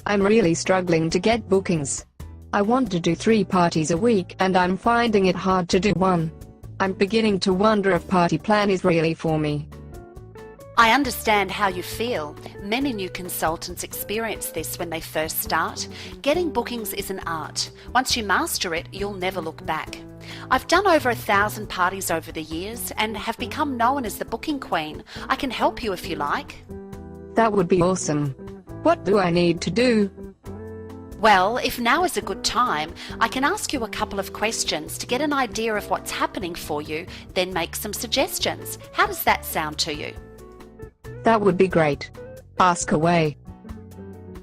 I'm really struggling to get bookings. I want to do 3 parties a week and I'm finding it hard to do one. I'm beginning to wonder if Party Plan is really for me. I understand how you feel. Many new consultants experience this when they first start. Getting bookings is an art. Once you master it, you'll never look back. I've done over 1,000 parties over the years and have become known as the booking queen. I can help you if you like. That would be awesome. What do I need to do? Well, if now is a good time, I can ask you a couple of questions to get an idea of what's happening for you, then make some suggestions. How does that sound to you? That would be great. Ask away.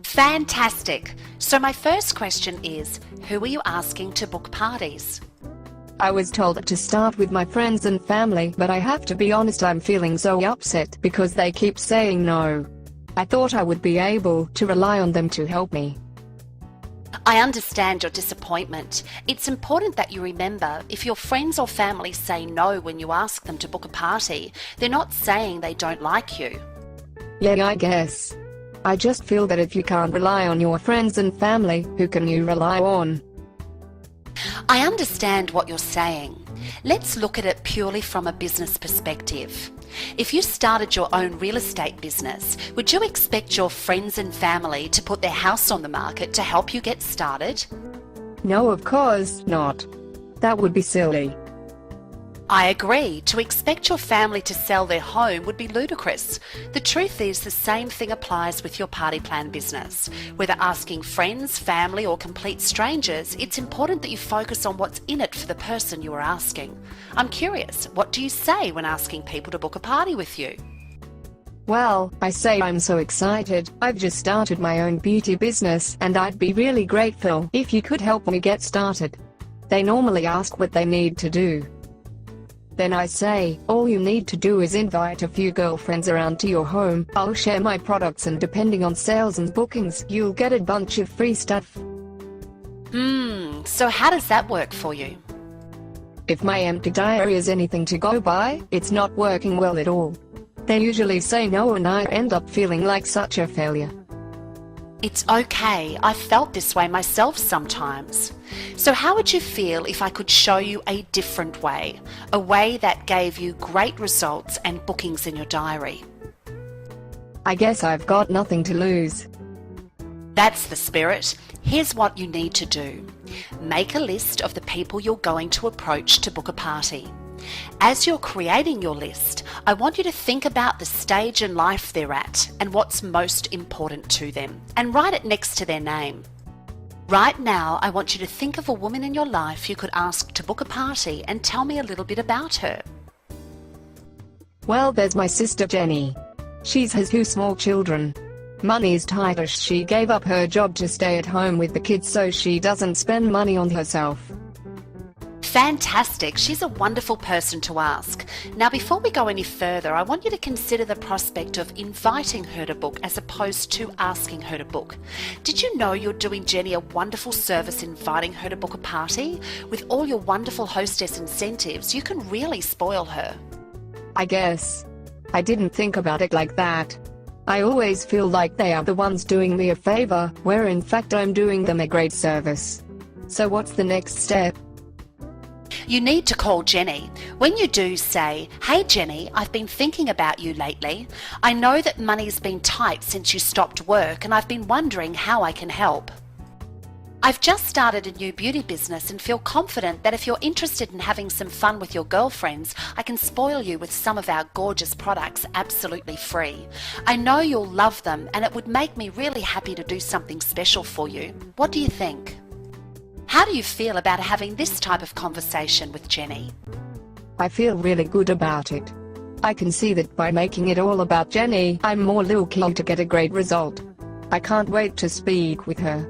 Fantastic. So my first question is, who are you asking to book parties? I was told to start with my friends and family, but I have to be honest, I'm feeling so upset because they keep saying no. I thought I would be able to rely on them to help me. I understand your disappointment. It's important that you remember, if your friends or family say no when you ask them to book a party, they're not saying they don't like you. Yeah, I guess. I just feel that if you can't rely on your friends and family, who can you rely on? I understand what you're saying. Let's look at it purely from a business perspective. If you started your own real estate business, would you expect your friends and family to put their house on the market to help you get started? No, of course not. That would be silly. I agree. To expect your family to sell their home would be ludicrous. The truth is, the same thing applies with your Party Plan business. Whether asking friends, family, or complete strangers, it's important that you focus on what's in it for the person you are asking. I'm curious, what do you say when asking people to book a party with you? Well, I say I'm so excited. I've just started my own beauty business and I'd be really grateful if you could help me get started. They normally ask what they need to do. Then I say, all you need to do is invite a few girlfriends around to your home, I'll share my products and depending on sales and bookings, you'll get a bunch of free stuff. So how does that work for you? If my empty diary is anything to go by, it's not working well at all. They usually say no and I end up feeling like such a failure. It's okay. I've felt this way myself sometimes. So how would you feel if I could show you a different way? A way that gave you great results and bookings in your diary? I guess I've got nothing to lose. That's the spirit. Here's what you need to do. Make a list of the people you're going to approach to book a party. As you're creating your list, I want you to think about the stage in life they're at and what's most important to them, and write it next to their name. Right now, I want you to think of a woman in your life you could ask to book a party and tell me a little bit about her. Well, there's my sister Jenny. She has 2 small children. Money's tight as she gave up her job to stay at home with the kids so she doesn't spend money on herself. Fantastic. She's a wonderful person to ask. Now, before we go any further, I want you to consider the prospect of inviting her to book as opposed to asking her to book. Did you know you're doing Jenny a wonderful service inviting her to book a party? With all your wonderful hostess incentives, you can really spoil her. I guess. I didn't think about it like that. I always feel like they are the ones doing me a favor, where in fact I'm doing them a great service. So what's the next step? You need to call Jenny. When you do, say, "Hey Jenny, I've been thinking about you lately. I know that money's been tight since you stopped work and I've been wondering how I can help. I've just started a new beauty business and feel confident that if you're interested in having some fun with your girlfriends, I can spoil you with some of our gorgeous products absolutely free. I know you'll love them and it would make me really happy to do something special for you. What do you think?" How do you feel about having this type of conversation with Jenny? I feel really good about it. I can see that by making it all about Jenny, I'm more likely to get a great result. I can't wait to speak with her.